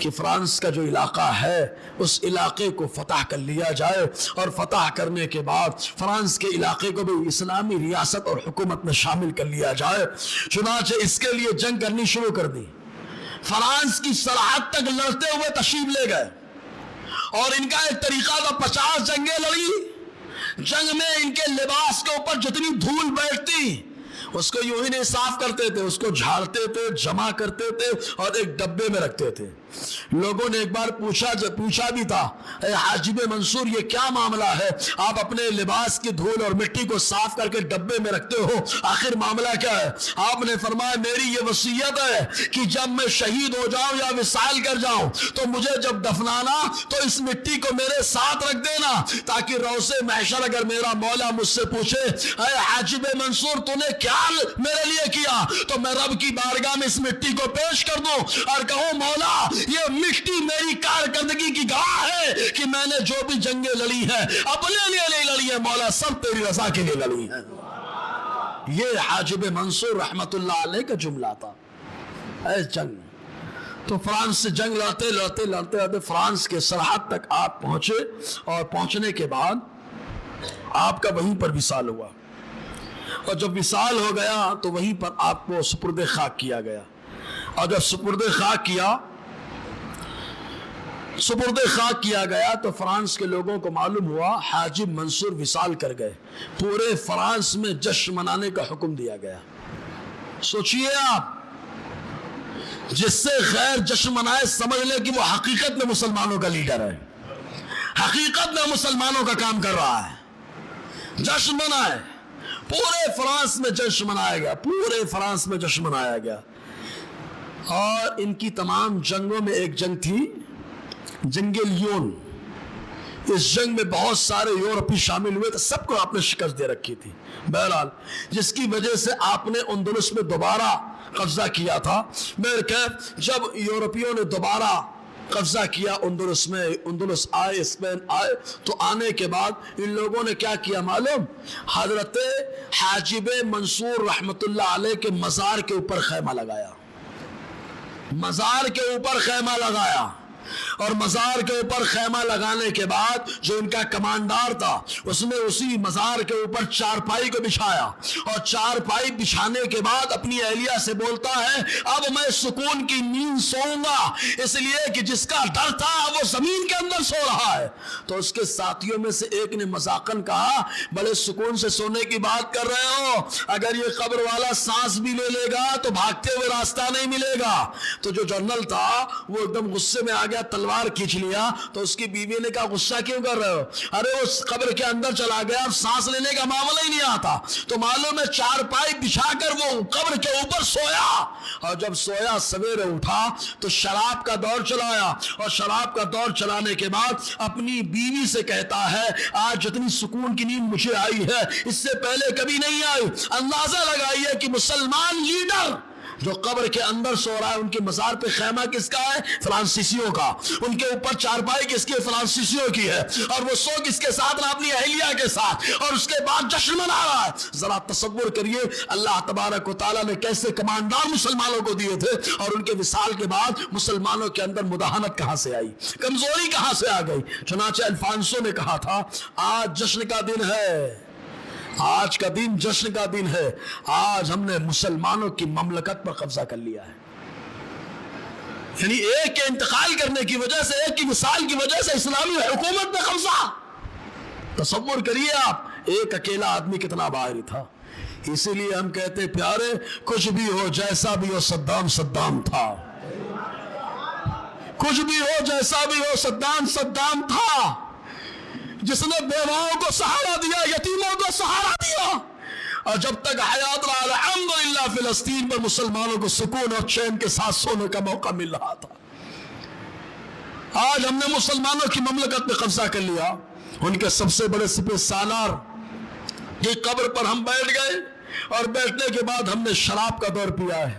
کہ فرانس کا جو علاقہ ہے اس علاقے کو فتح کر لیا جائے، اور فتح کرنے کے بعد فرانس کے علاقے کو بھی اسلامی ریاست اور حکومت میں شامل کر لیا جائے۔ چنانچہ اس کے لیے جنگ کرنی شروع کر دی، فرانس کی سرحد تک لڑتے ہوئے تشریف لے گئے، اور ان کا ایک طریقہ تھا 50 جنگیں لڑی، جنگ میں ان کے لباس کے اوپر جتنی دھول بیٹھتی اس کو یوں ہی نہیں صاف کرتے تھے، اس کو جھاڑتے تھے، جمع کرتے تھے اور ایک ڈبے میں رکھتے تھے۔ لوگوں نے ایک بار پوچھا بھی تھا، اے حاجب منصور یہ کیا معاملہ ہے، آپ اپنے لباس کی دھول اور مٹی کو صاف کر کے ڈبے میں رکھتے ہو، آخر معاملہ کیا ہے؟ آپ نے فرمایا میری یہ وصیت ہے کہ جب میں شہید ہو جاؤں یا وصال کر جاؤں تو مجھے جب دفنانا تو اس مٹی کو میرے ساتھ رکھ دینا، تاکہ روز محشر اگر میرا مولا مجھ سے پوچھے اے حاجب منصور تو نے کیا میرے لیے کیا، تو میں رب کی بارگاہ میں اس مٹی کو پیش کر دوں اور کہوں مولا یہ مٹی میری کارکردگی کی گواہ ہے کہ میں نے جو بھی جنگیں لڑی ہیں اپنے لیے نہیں لڑی ہیں مولا، سب تیری رضا کے لیے لڑی ہیں۔ یہ حاجب منصور رحمت اللہ علیہ کا جملہ تھا۔ اے جنگ تو فرانس سے جنگ لڑتے فرانس کے سرحد تک آپ پہنچے، اور پہنچنے کے بعد آپ کا وہیں پر وصال ہوا، اور جب وصال ہو گیا تو وہیں پر آپ کو سپرد خاک کیا گیا، اور جب سپرد خاک کیا گیا تو فرانس کے لوگوں کو معلوم ہوا حاجب منصور وصال کر گئے، پورے فرانس میں جشن منانے کا حکم دیا گیا۔ سوچئے آپ، جس سے غیر جشن منائے سمجھ لے کہ وہ حقیقت میں مسلمانوں کا لیڈر ہے، حقیقت میں مسلمانوں کا کام کر رہا ہے۔ جشن منائے، پورے فرانس میں جشن منایا گیا، پورے فرانس میں جشن منایا گیا۔ اور ان کی تمام جنگوں میں ایک جنگ تھی جنگ لیون، اس جنگ میں بہت سارے یورپی شامل ہوئے تھے، سب کو آپ نے شکست دے رکھی تھی، بہرحال جس کی وجہ سے آپ نے اندلس میں دوبارہ قبضہ کیا تھا۔ جب یورپیوں نے دوبارہ قبضہ کیا اندلس میں، اندلس آئے، اسپین آئے، تو آنے کے بعد ان لوگوں نے کیا کیا معلوم؟ حضرت حاجب منصور رحمت اللہ علیہ کے مزار کے اوپر خیمہ لگایا، مزار کے اوپر خیمہ لگایا، اور مزار کے اوپر خیمہ لگانے کے بعد جو ان کا کمانڈار تھا اس نے اسی مزار کے اوپر چارپائی کو بچھایا، اور چارپائی بچھانے کے بعد اپنی اہلیہ سے بولتا ہے اب میں سکون کی نیند سوؤں گا، اس لیے کہ جس کا ڈر تھا وہ زمین کے اندر سو رہا ہے۔ تو اس کے ساتھیوں میں سے ایک نے مذاقاً کہا بڑے سکون سے سونے کی بات کر رہے ہو، اگر یہ قبر والا سانس بھی لے گا تو بھاگتے ہوئے راستہ نہیں ملے گا۔ تو جو جنرل تھا وہ ایک دم غصے میں آ گیا، تلوار کھینچ لیا۔ تو اس کی بیوی نے کہا غصہ کیوں کر رہے ہو؟ ارے وہ قبر کے اندر چلا گیا، اب سانس لینے کا معاملہ ہی نہیں آتا۔ تو معلوم ہے چارپائی بچھا کر وہ قبر کے اوپر سویا، اور جب سویا سویرے اٹھا تو شراب کا دور چلایا، اور شراب کا دور چلانے کے بعد اپنی بیوی سے کہتا ہے آج جتنی سکون کی نیند مجھے آئی ہے اس سے پہلے کبھی نہیں آئی۔ اندازہ لگائیے کہ مسلمان لیڈر جو قبر کے اندر سو رہا ہے، ان کے مزار پہ خیمہ کس کا ہے؟ فرانسیسیوں کا، ان کے اوپر چارپائی کس کی؟ فرانسیسیوں کی ہے، اور وہ سو کس کے ساتھ؟ اپنی اہلیہ کے ساتھ، اور اس کے بعد جشن منا رہا ہے۔ ذرا تصور کریے اللہ تبارک و تعالیٰ نے کیسے کمانڈار مسلمانوں کو دیے تھے، اور ان کے وصال کے بعد مسلمانوں کے اندر مداہنت کہاں سے آئی، کمزوری کہاں سے آ گئی۔ چنانچہ الفانسو نے کہا تھا آج جشن کا دن ہے، آج کا دن جشن کا دن ہے، آج ہم نے مسلمانوں کی مملکت پر قبضہ کر لیا ہے۔ یعنی ایک کے انتقال کرنے کی وجہ سے، ایک کی مثال کی وجہ سے اسلامی حکومت میں قبضہ۔ تصور کریے آپ، ایک اکیلا آدمی کتنا بھاری تھا۔ اسی لیے ہم کہتے پیارے کچھ بھی ہو جیسا بھی ہو صدام صدام تھا، کچھ بھی ہو جیسا بھی ہو صدام صدام تھا، جس نے بیواؤں کو سہارا دیا، یتیموں کو سہارا دیا، اور جب تک حیات رہا الحمدللہ فلسطین پر مسلمانوں کو سکون اور چین کے ساتھ سونے کا موقع مل رہا تھا۔ آج ہم نے مسلمانوں کی مملکت میں قبضہ کر لیا، ان کے سب سے بڑے سپہ سالار کی قبر پر ہم بیٹھ گئے، اور بیٹھنے کے بعد ہم نے شراب کا دور پیا ہے،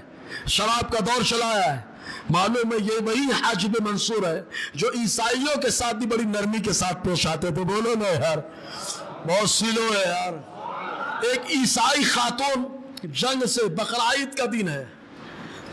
شراب کا دور چلایا ہے۔ معلوم ہے یہ وہی حاجب منصور ہے جو عیسائیوں کے ساتھ بھی بڑی نرمی کے ساتھ پیش آتے تھے۔ بولو نا یار، بہت سیلو ہے یار۔ ایک عیسائی خاتون، جنگ سے بقرعید کا دن ہے،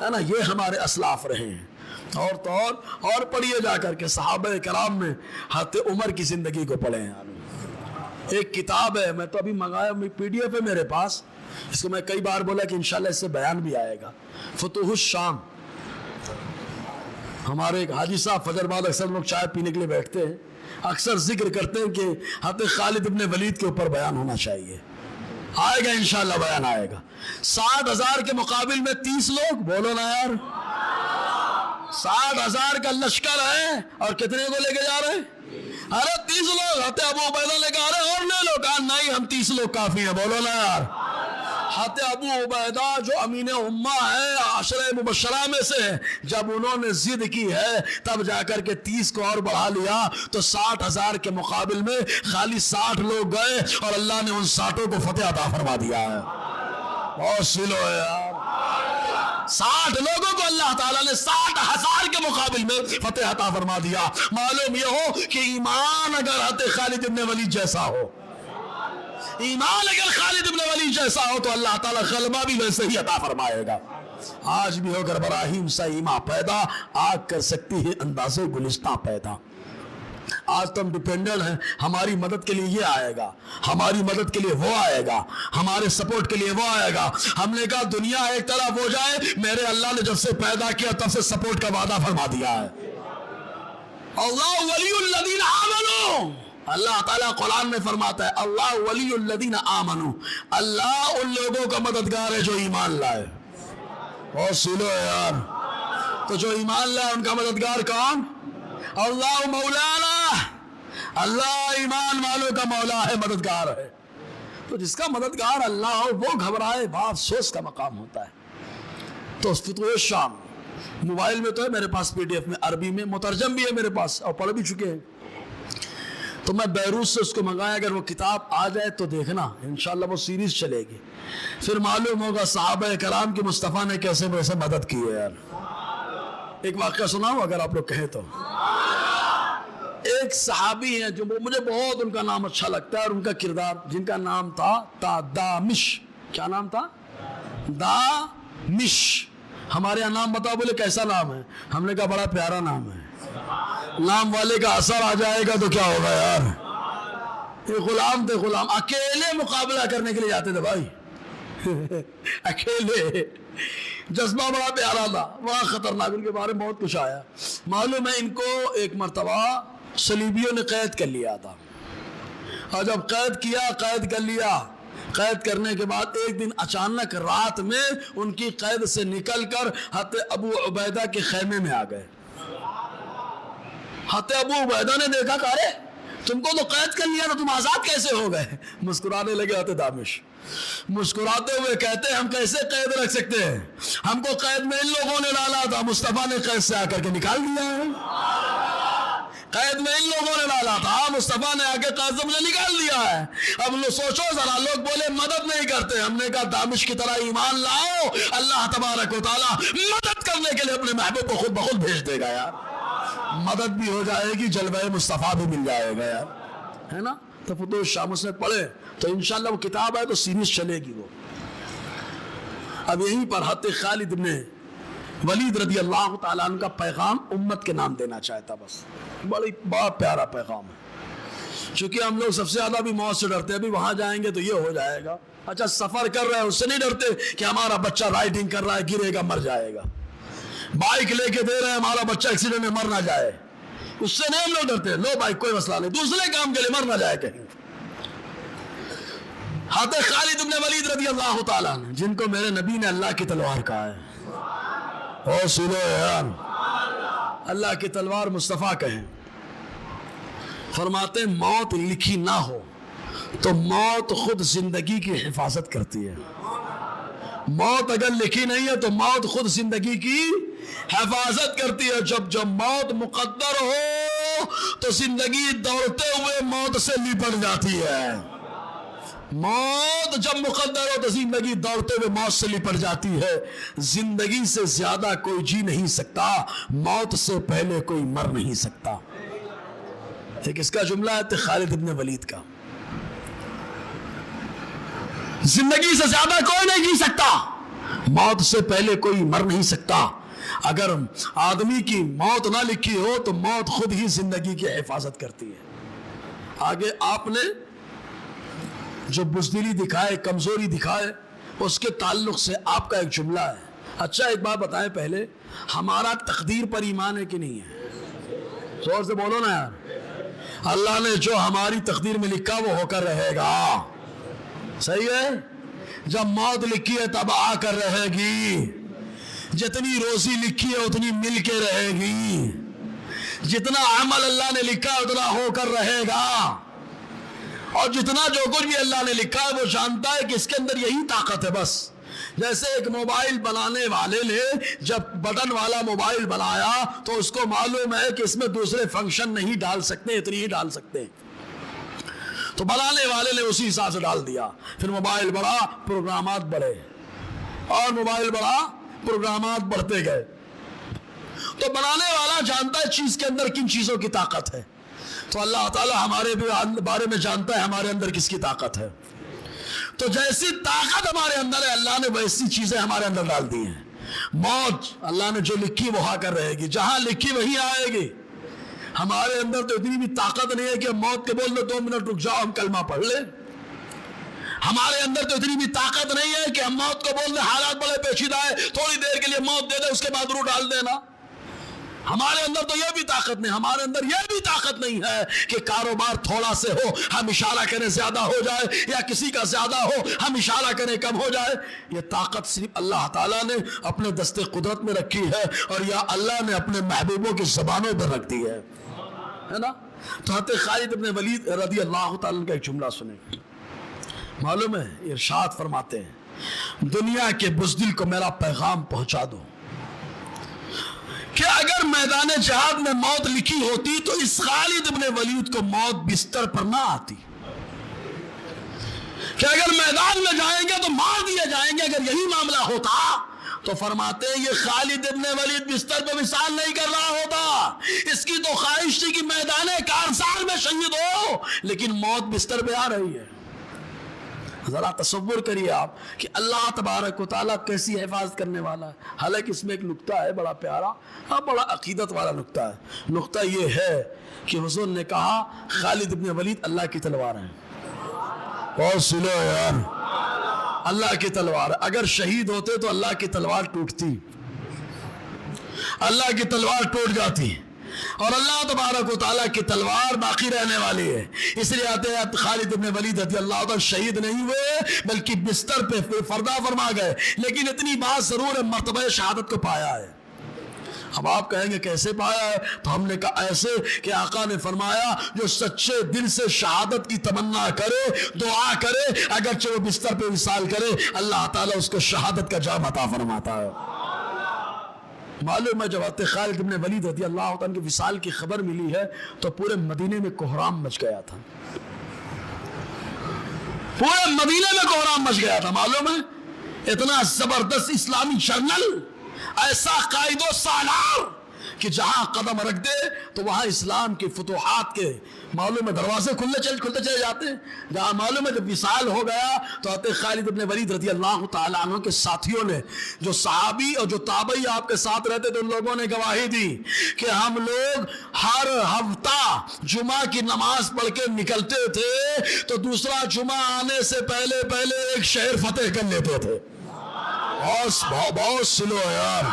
ہے نا، یہ ہمارے اسلاف رہے ہیں۔ اور پڑھیے جا کر کے صحابہ کرام میں حضرت عمر کی زندگی کو پڑھیں یار۔ ایک کتاب ہے، میں تو ابھی منگایا، PDF ہے میرے پاس، اس کو میں کئی بار بولا کہ انشاءاللہ اس سے بیان بھی آئے گا، فتوح الشام۔ ہمارے ایک حاجی صاحب فجر بعد اکثر لوگ چائے پینے کے لیے بیٹھتے ہیں، اکثر ذکر کرتے ہیں کہ حضرت خالد ابن ولید کے اوپر بیان ہونا چاہیے، آئے گا انشاءاللہ، بیان آئے گا۔ 60,000 کے مقابل میں 30 لوگ، بولو نا یار، 60,000 کا لشکر ہے اور کتنے کو لے کے جا رہے ہیں؟ ارے 30 لوگ، حضرت ابو عبیدہ لے کے آ رہے ہیں، اور لے لو، کہا نہیں ہم 30 لوگ کافی ہیں، بولو نا یار۔ حضرت ابو عبیدہ جو امین امہ ہے، عشرہ مبشرہ میں سے ہیں، جب انہوں نے ضد کی ہے تب جا کر کے 30 کو اور بڑھا لیا، تو 60,000 کے مقابل میں خالی 60 لوگ گئے اور اللہ نے ان 60 کو فتح عطا فرما دیا ہے۔ بہت سلو ہے یار، 60 لوگوں کو اللہ تعالیٰ نے 60,000 کے مقابل میں فتح عطا فرما دیا۔ معلوم یہ ہو کہ ایمان اگر حضرت خالد ابن ولید جیسا ہو، ایمان اگر خالد ابن ولید جیسا ہو تو اللہ تعالیٰ غلبہ بھی ویسے ہی عطا فرمائے گا۔ آج بھی اگر براہیم سا ایمان پیدا، آگ کر سکتی ہے اندازے گلستہ پیدا۔ آج تو ہم ڈیپینڈنٹ ہیں، ہماری مدد کے لیے یہ آئے گا، ہماری مدد کے لیے وہ آئے گا، ہمارے سپورٹ کے لیے وہ آئے گا۔ ہم نے کہا دنیا ایک طرف ہو جائے، میرے اللہ نے جب سے پیدا کیا تب سے سپورٹ کا وعدہ فرما دیا ہے۔ اللہ ولی الذین آمنوا، اللہ تعالیٰ قرآن میں فرماتا ہے اللہ ولی الذین آمنوا، اللہ ان لوگوں کا مددگار ہے جو ایمان لائے۔ بہت سنو یار، تو جو ایمان لائے ان کا مددگار کون؟ اللہ مولانا، اللہ ایمان والوں کا مولا ہے، مددگار ہے۔ تو جس کا مددگار اللہ ہو وہ گھبرائے، بہت افسوس کا مقام ہوتا ہے۔ تو فتوح الشام موبائل میں تو ہے میرے پاس، PDF میں، عربی میں مترجم بھی ہے میرے پاس اور پڑھ بھی چکے ہیں۔ تو میں بیروت سے اس کو منگایا، اگر وہ کتاب آ جائے تو دیکھنا، انشاءاللہ وہ سیریز چلے گی، پھر معلوم ہوگا صحابہ کرام کی مصطفیٰ نے کیسے ویسے مدد کی ہے یار۔ ایک واقعہ سناؤ اگر آپ لوگ کہیں تو۔ ایک صحابی ہیں جو مجھے بہت ان کا نام اچھا لگتا ہے اور ان کا کردار، جن کا نام تھا دامش۔ کیا نام تھا؟ دامش۔ ہمارے یہاں نام بتاؤ، بولے کیسا نام ہے؟ ہم نے کہا بڑا پیارا نام ہے، نام والے کا اثر آ جائے گا تو کیا ہوگا یار۔ یہ غلام تھے، غلام اکیلے مقابلہ کرنے کے لیے جاتے تھے بھائی، اکیلے۔ جذبہ بڑا پیارا تھا، بڑا خطرناک، ان کے بارے میں بہت کچھ آیا۔ معلوم ہے ان کو ایک مرتبہ صلیبیوں نے قید کر لیا تھا، اور جب قید کر لیا، قید کرنے کے بعد ایک دن اچانک رات میں ان کی قید سے نکل کر حضرت ابو عبیدہ کے خیمے میں آ گئے۔ حضرت ابو عبیدہ نے دیکھا کہ ارے تم کو تو قید کر لیا تھا، تم آزاد کیسے ہو گئے؟ مسکرانے لگے حضرت دامش، مسکراتے ہوئے کہتے ہیں ہم کیسے قید رکھ سکتے ہیں، ہم کو قید میں ان لوگوں نے ڈالا تھا، مصطفیٰ نے قید سے آ کر کے نکال دیا ہے۔ قید میں ان لوگوں نے ڈالا تھا، مصطفیٰ نے آ کے قید سے مجھے نکال دیا ہے۔ اب لوگ سوچو ذرا، لوگ بولے مدد نہیں کرتے، ہم نے کہا دامش کی طرح ایمان لاؤ، اللہ تبارک و تعالیٰ مدد کرنے کے لیے اپنے محبوب کو خود بخود بھیج دے گا یار، مدد بھی ہو جائے گی، جلوہ مصطفیٰ بھی مل جائے گا یار، ہے نا۔ تو فتوح الشام اس نے پڑھے تو انشاءاللہ وہ کتاب ہے تو سیریز چلے گی وہ۔ اب یہیں پر حضرت خالد بن ولید رضی اللہ تعالیٰ عنہ کا پیغام امت کے نام دینا چاہتا، بس بڑا پیارا پیغام ہے۔ چونکہ ہم لوگ سب سے زیادہ بھی موت سے ڈرتے ہیں، ابھی وہاں جائیں گے تو یہ ہو جائے گا، اچھا سفر کر رہے ہیں اس سے نہیں ڈرتے کہ ہمارا بچہ رائڈنگ کر رہا ہے گرے گا مر جائے گا، بائک لے کے دے رہے ہیں ہمارا بچہ ایکسیڈنٹ میں مر نہ جائے، اس سے نہیں ہم لوگ ڈرتے، لو بھائی کوئی مسئلہ نہیں، دوسرے کام کے لیے مر نہ جائے کہیں۔ حضرت خالد بن ولید رضی اللہ تعالیٰ عنہ، جن کو میرے نبی نے اللہ کی تلوار کہا ہے، اور سنو یار، اللہ کی تلوار مصطفیٰ کہیں، فرماتے ہیں موت لکھی نہ ہو تو موت خود زندگی کی حفاظت کرتی ہے، موت اگر لکھی نہیں ہے تو موت خود زندگی کی حفاظت کرتی ہے۔ جب موت مقدر ہو تو زندگی دوڑتے ہوئے موت سے لپٹ جاتی ہے، موت جب مقدر ہو تو زندگی دوڑتے ہوئے موت سے لپٹ جاتی ہے۔ زندگی سے زیادہ کوئی جی نہیں سکتا، موت سے پہلے کوئی مر نہیں سکتا۔ ایک اس کا جملہ ہے خالد ابن ولید کا، زندگی سے زیادہ کوئی نہیں جی سکتا، موت سے پہلے کوئی مر نہیں سکتا. اگر آدمی کی موت نہ لکھی ہو تو موت خود ہی زندگی کی حفاظت کرتی ہے. آگے آپ نے جو بزدلی دکھائے، کمزوری دکھائے، اس کے تعلق سے آپ کا ایک جملہ ہے. اچھا ایک بات بتائیں پہلے، ہمارا تقدیر پر ایمان ہے کہ نہیں ہے؟ زور سے بولو نا یار. اللہ نے جو ہماری تقدیر میں لکھا وہ ہو کر رہے گا. صحیح ہے؟ جب موت لکھی ہے تب آ کر رہے گی. جتنی روزی لکھی ہے اتنی مل کے رہے گی. جتنا عمل اللہ نے لکھا ہے اتنا ہو کر رہے گا. اور جتنا جو کچھ بھی اللہ نے لکھا ہے وہ جانتا ہے کہ اس کے اندر یہی طاقت ہے. بس جیسے ایک موبائل بنانے والے نے جب بٹن والا موبائل بنایا تو اس کو معلوم ہے کہ اس میں دوسرے فنکشن نہیں ڈال سکتے، اتنی ہی ڈال سکتے، تو بنانے والے نے اسی حساب سے ڈال دیا. پھر موبائل بڑا، پروگرامات بڑھے، اور موبائل بڑا، پروگرامات بڑھتے گئے. تو بنانے والا جانتا ہے چیز کے اندر کن چیزوں کی طاقت ہے. تو اللہ تعالیٰ ہمارے بارے میں جانتا ہے ہمارے اندر کس کی طاقت ہے. تو جیسی طاقت ہمارے اندر ہے اللہ نے ویسی چیزیں ہمارے اندر ڈال دی ہیں. موت اللہ نے جو لکھی وہ آ کر رہے گی، جہاں لکھی وہیں آئے گی. ہمارے اندر تو اتنی بھی طاقت نہیں ہے کہ موت کے بول دو 2 منٹ رک جاؤ ہم کلمہ پڑھ لیں. ہمارے اندر تو اتنی بھی طاقت نہیں ہے کہ ہم موت کو بول دیں حالات بڑے پیچیدہ ہے، تھوڑی دیر کے لیے موت دے دے اس کے بعد روح ڈال دینا. ہمارے اندر تو یہ بھی طاقت نہیں. ہمارے اندر یہ بھی طاقت نہیں ہے کہ کاروبار تھوڑا سے ہو ہم اشارہ کریں زیادہ ہو جائے، یا کسی کا زیادہ ہو ہم اشارہ کریں کم ہو جائے. یہ طاقت صرف اللہ تعالیٰ نے اپنے دست قدرت میں رکھی ہے، اور یا اللہ نے اپنے محبوبوں کی زبانوں پر رکھ دی ہے نا. تو حضرت خالد بن ولید رضی اللہ تعالیٰ کا ایک جملہ سنیں. معلوم ہے ارشاد فرماتے ہیں دنیا کے بزدل کو میرا پیغام پہنچا دو کہ اگر میدان جہاد میں موت لکھی ہوتی تو اس خالد بن ولید کو موت بستر پر نہ آتی. کہ اگر میدان میں جائیں گے تو مار دیے جائیں گے، اگر یہی معاملہ ہوتا تو فرماتے ہیں یہ خالد بن ولید بستر پہ وصال نہیں کر رہا ہوتا. اس کی تو خواہش تھی کہ میدان کارزار میں شہید ہو، لیکن موت بستر پہ آ رہی ہے. ذرا تصور کریے آپ کہ اللہ تبارک و تعالیٰ کیسی حفاظت کرنے والا ہے. حالانکہ اس میں ایک نقطہ ہے بڑا پیارا، بڑا عقیدت والا نقطہ ہے. نقطہ یہ ہے کہ حضور نے کہا خالد بن ولید اللہ کی تلوار ہے. اور سنو یار، اللہ کی تلوار. اگر شہید ہوتے تو اللہ کی تلوار ٹوٹتی، اللہ کی تلوار ٹوٹ جاتی، اور اللہ تبارک و تعالیٰ کی تلوار باقی رہنے والی ہے. اس لیے آتے ہیں خالد بن ولید رضی اللہ عنہ شہید نہیں ہوئے بلکہ بستر پہ فردہ فرما گئے، لیکن اتنی بات ضرور ہے مرتبہ شہادت کو پایا ہے. اب آپ کہیں گے کیسے پایا ہے؟ تو ہم نے کہا ایسے کہ آقا نے فرمایا جو سچے دل سے شہادت کی تمنا کرے، دعا کرے، اگرچہ وہ بستر پہ وصال کرے، اللہ تعالیٰ اس کو شہادت کا جام عطا فرماتا ہے. معلوم ہے جب حضرت خالد بن ولید رضی اللہ عنہ کے وصال کی خبر ملی ہے تو پورے مدینے میں کوہرام مچ گیا تھا. پورے مدینے میں کوہرام مچ گیا تھا. معلوم ہے اتنا زبردست اسلامی جرنل، ایسا قائد و سالار کہ جہاں قدم رکھ دے تو وہاں اسلام کی فتوحات کے معلوم ہے دروازے کھلتے چلے جاتے ہیں. جہاں معلوم ہے جب وصال ہو گیا تو حضرت خالد بن ولید رضی اللہ تعالیٰ عنہ کے ساتھیوں نے، جو صحابی اور جو تابعی آپ کے ساتھ رہتے تھے، ان لوگوں نے گواہی دی کہ ہم لوگ ہر ہفتہ جمعہ کی نماز پڑھ کے نکلتے تھے تو دوسرا جمعہ آنے سے پہلے ایک شہر فتح کر لیتے تھے. بہت سلو یار،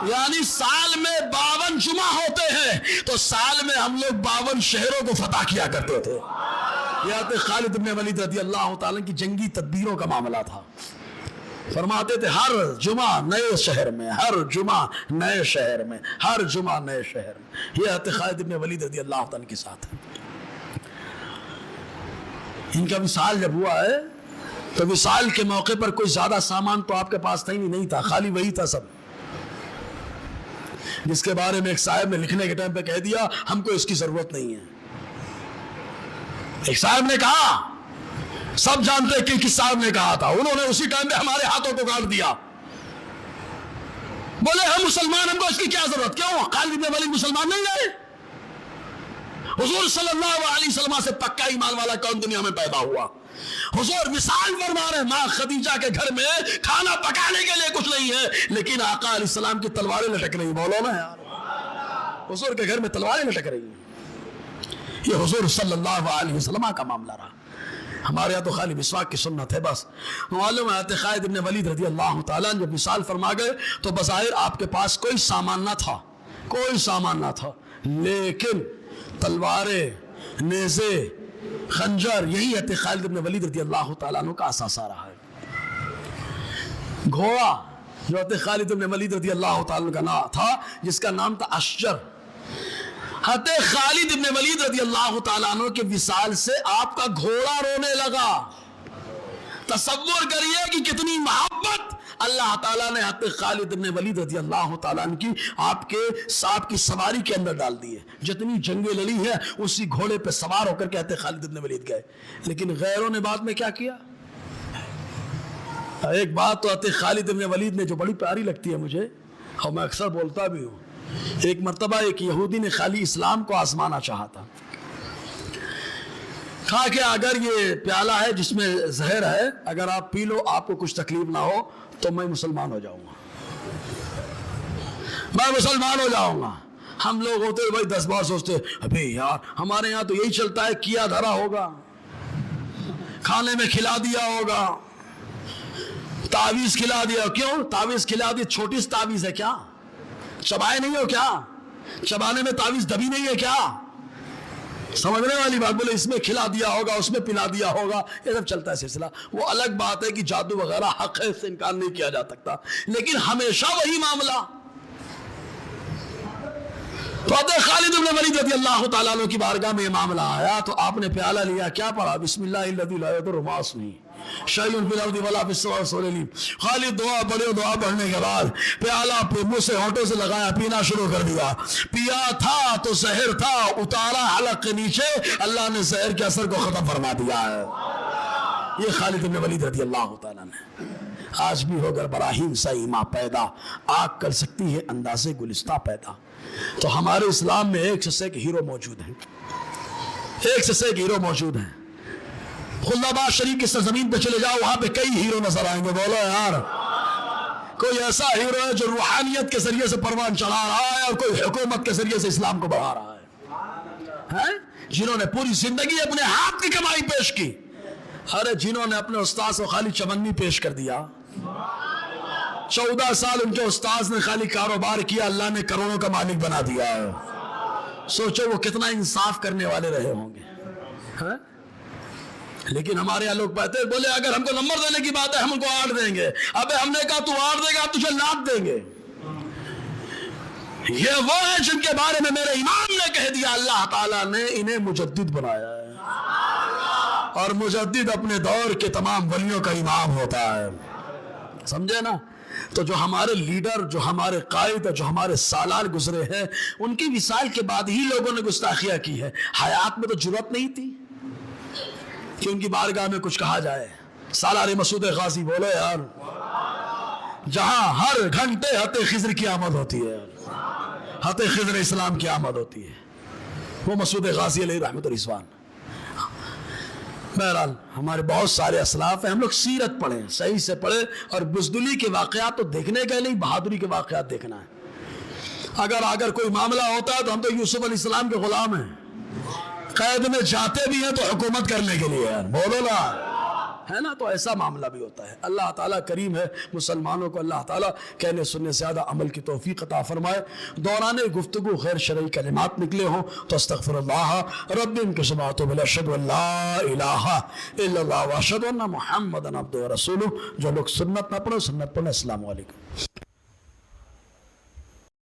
یعنی سال میں 52 جمعہ ہوتے ہیں تو سال میں ہم لوگ 52 شہروں کو فتح کیا کرتے تھے. یہ حضرت خالد بن ولید رضی اللہ تعالیٰ کی جنگی تدبیروں کا معاملہ تھا. فرماتے تھے ہر جمعہ نئے شہر میں، ہر جمعہ نئے شہر میں، ہر جمعہ نئے شہر میں. یہ حضرت خالد بن ولید رضی اللہ تعالیٰ کے ساتھ ہے. ان کا وصال جب ہوا ہے تو وصال کے موقع پر کوئی زیادہ سامان تو آپ کے پاس نہیں تھا، خالی وہی تھا سب، جس کے بارے میں ایک صاحب نے لکھنے کے ٹائم پہ کہہ دیا ہم کو اس کی ضرورت نہیں ہے. ایک صاحب نے کہا، سب جانتے کہ کس صاحب نے کہا تھا، انہوں نے اسی ٹائم پہ ہمارے ہاتھوں کو کاٹ دیا. بولے ہم مسلمان، ہم کو اس کی کیا ضرورت؟ کیوں خالد بن ولید مسلمان نہیں رہے؟ حضور صلی اللہ علیہ وسلم سے پکا ایمان والا کون دنیا میں پیدا ہوا؟ حضور مثال فرما رہے ہیں، ماں خدیجہ کے گھر میں کھانا پکانے کے لیے کچھ نہیں ہے، لیکن آقا علیہ السلام کی تلواریں لٹک رہی ہیں، بولو نا یار، حضور کے گھر میں تلواریں لٹک رہی ہیں۔ یہ حضور صلی اللہ علیہ وسلم کا معاملہ رہا۔ ہمارے یہاں تو خالی مسواک کی سنت ہے بس۔ معلوم ہے خالد ابن ولید رضی اللہ تعالیٰ جب وصال فرما گئے تو بظاہر آپ کے پاس کوئی سامان نہ تھا، کوئی سامان نہ تھا، لیکن تلواریں، نیزے، خنجر، یہی ہے خالد ابن ولید رضی اللہ تعالیٰ عنہ کا اثاثہ رہا ہے۔ گھوڑا جو خالد ابن ولید رضی اللہ تعالیٰ عنہ کا نام تھا، جس کا نام تھا اشجر، حضرت خالد ابن ولید رضی اللہ تعالیٰ عنہ کے وصال سے آپ کا گھوڑا رونے لگا۔ تصور کریے کہ کتنی محبت اللہ تعالیٰ نے حضرت خالد ابن ولید رضی اللہ تعالیٰ عنہ کی آپ کی سواری کے اندر ڈال دی ہے۔ جتنی جنگیں لڑی ہے اسی گھوڑے پہ سوار ہو کر کے حضرت خالد ابن ولید گئے، لیکن غیروں نے بعد میں کیا کیا؟ ایک بات تو حضرت خالد ابن ولید نے جو بڑی پیاری لگتی ہے مجھے، اور میں اکثر بولتا بھی ہوں، ایک مرتبہ ایک یہودی نے خالی اسلام کو آزمانا چاہا تھا، کہا کہ اگر یہ پیالہ ہے جس میں زہر ہے، اگر آپ پی لو آپ کو کچھ تکلیف نہ ہو تو میں مسلمان ہو جاؤں گا، میں مسلمان ہو جاؤں گا۔ ہم لوگ ہوتے بھائی 10 بار سوچتے ابھی یار ہمارے یہاں تو یہی چلتا ہے، کیا دھرا ہوگا، کھانے میں کھلا دیا ہوگا، تعویذ کھلا دیا۔ کیوں تعویذ کھلا دی؟ چھوٹی سی تعویذ ہے کیا؟ چبائے نہیں ہو کیا؟ چبانے میں تعویذ دبی نہیں ہے کیا؟ سمجھنے والی بات، بولے اس میں کھلا دیا ہوگا، اس میں پلا دیا ہوگا، یہ سب چلتا ہے سلسلہ۔ وہ الگ بات ہے کہ جادو وغیرہ حق ہے، اس سے انکار نہیں کیا جا سکتا، لیکن ہمیشہ وہی معاملہ۔ تو حضرت خالد بن ولید رضی اللہ تعالیٰ عنہ کی بارگاہ میں یہ معاملہ آیا تو آپ نے پیالہ لیا، کیا پڑھا؟ بسم اللہ الذی لا یضر مع اسمہ شیء فی الارض ولا فی السماء وهو العلیم۔ خالد دعا پڑھے، دعا پڑھنے کے بعد پیالہ پہ منہ سے ہونٹوں سے لگایا، پینا شروع کر دیا۔ پیا تھا تو زہر تھا، اتارا حلق کے نیچے، اللہ نے زہر کے اثر کو ختم فرما دیا ہے۔ یہ خالد بن ولید رضی اللہ تعالیٰ نے۔ آج بھی ہوگر براہیم سا ایماں پیدا، آگ کر سکتی ہے اندازے گلستہ پیدا۔ تو ہمارے اسلام میں ایک سے ایک ہیرو موجود ہیں، ایک سے ایک ہیرو موجود ہیں۔ خلدآباد شریف کی سرزمین پہ چلے جاؤ، وہاں پہ کئی ہیرو نظر آئیں گے، بولو یار۔ کوئی ایسا ہیرو ہے جو روحانیت کے ذریعے سے پروان چڑھا رہا ہے، اور کوئی حکومت کے ذریعے سے اسلام کو بڑھا رہا ہے، جنہوں نے پوری زندگی اپنے ہاتھ کی کمائی پیش کی۔ ارے جنہوں نے اپنے استاذ کو خالی چمنی پیش کر دیا، 14 سال ان کے استاذ نے خالی کاروبار کیا، اللہ نے کروڑوں کا مالک بنا دیا ہے۔ سوچو وہ کتنا انصاف کرنے والے رہے ہوں گے۔ لیکن ہمارے یہاں لوگ کہتے ہیں، بولے اگر ہم کو نمبر دینے کی بات ہے ہم ان کو 8 دیں گے۔ ابے ہم نے کہا تو 8 دے گا، تجھے 9 دیں گے۔ یہ وہ ہیں جن کے بارے میں میرے امام نے کہہ دیا اللہ تعالیٰ نے انہیں مجدد بنایا ہے، اور مجدد اپنے دور کے تمام ولیوں کا امام ہوتا ہے، سمجھے نا؟ تو جو ہمارے لیڈر، جو ہمارے قائد، جو ہمارے سالار گزرے ہیں، ان کی وصال کے بعد ہی لوگوں نے گستاخیاں کی ہے۔ حیات میں تو جرأت نہیں تھی کہ ان کی بارگاہ میں کچھ کہا جائے۔ سالار مسعود غازی، بولو یار، جہاں ہر گھنٹے حضرت خضر کی آمد ہوتی ہے، حضرت خضر اسلام کی آمد ہوتی ہے، وہ مسعود غازی علیہ رحمت و رضوان۔ بہرحال ہمارے بہت سارے اسلاف ہیں، ہم لوگ سیرت پڑھیں، صحیح سے پڑھیں، اور بزدلی کے واقعات تو دیکھنے کے نہیں، بہادری کے واقعات دیکھنا ہے۔ اگر کوئی معاملہ ہوتا ہے تو ہم تو یوسف علیہ السلام کے غلام ہیں، قید میں جاتے بھی ہیں تو حکومت کرنے کے لیے، بولو نا، ہے نا؟ تو ایسا معاملہ بھی ہوتا ہے۔ اللہ تعالیٰ کریم ہے، مسلمانوں کو اللہ تعالیٰ کہنے سننے سے زیادہ عمل کی توفیق عطا فرمائے۔ دوران گفتگو غیر شرعی کلمات نکلے ہوں تو استغفر اللہ رب ان کے سبات و اشہد ان لا الہ الا اللہ واشہد ان محمد عبدہ ورسولہ۔ جو لوگ سنت نہ پڑھو، سنت پڑھیں۔ السلام علیکم۔